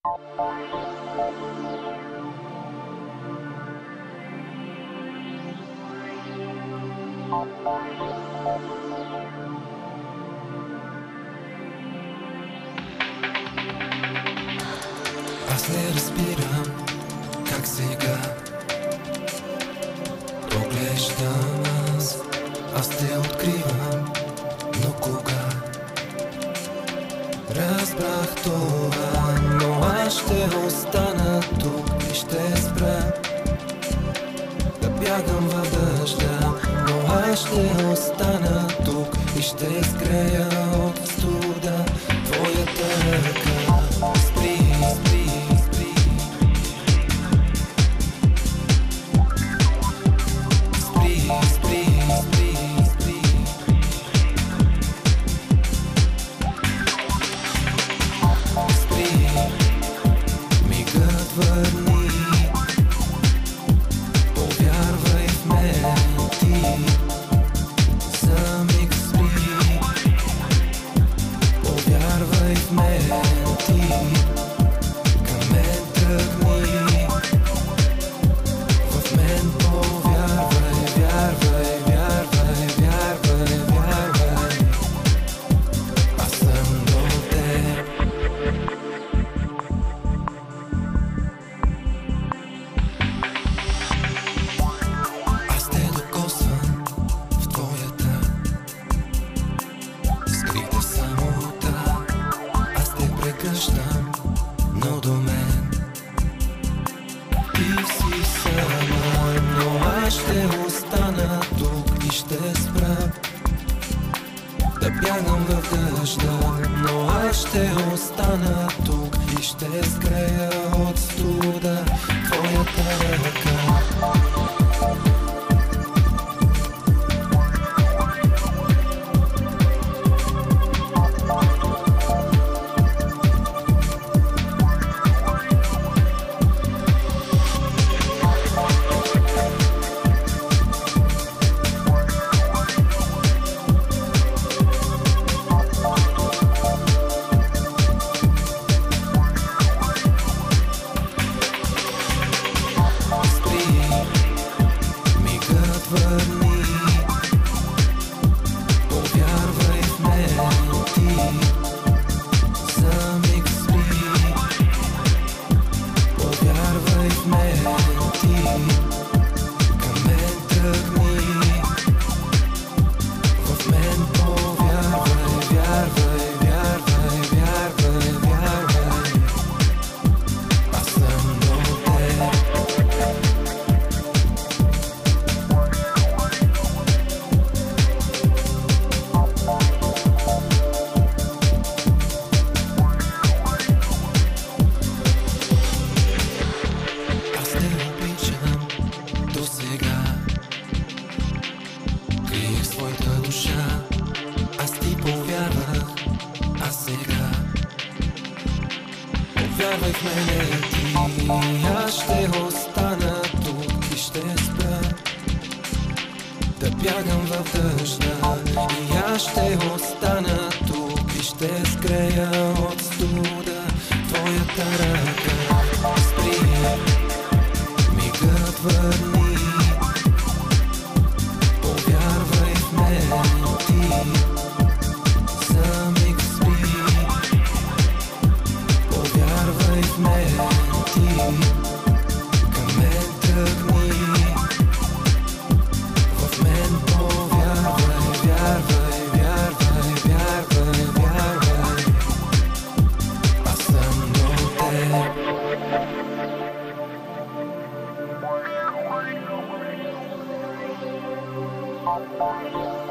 Аз не разбирам как сега поглеждам аз те откривам, но кога разбрах това, но аз ще остана тук и ще спра да бягам във дъжда, но аз ще остана тук и ще изгрея от студа твоята ръка. Спри, спри, спри. Спри, спри, спри, спри. Спри, мигът върни. Повярвай в мен ти. За миг спри. Повярвай в мен ти. Към мен тръгни. В мен повярвай, вярвай, вярвай, вярвай, вярвай. Аз съм до теб. Аз те докосвам в твоята скрита самота. Аз те прегръщам, но до мен ти си сама, но аз ще остана тук и ще спра да бягам в дъжда, но аз ще остана тук и ще сгрея от студа твоята ръка. Върни, повярвай в мен ти. За миг спри. Повярвай в мен ти. Към мен тръгни. В мен повярвай, вярвай, вярвай, вярвай, вярвай. Аз съм до теб. Криех своята душа, аз ти повярвах, а сега повярвай в мене ти. Аз ще остана тук и ще спра да бягам в дъжда. И аз ще остана тук и ще сгрея от студа твоята ръка. Спри, мигът върни. Повярвай в мен ти. За миг спри. Повярвай в мен ти. Към мен тръгни. В мен повярвай, вярвай, вярвай, вярвай, вярвай. Аз съм до теб. Bye.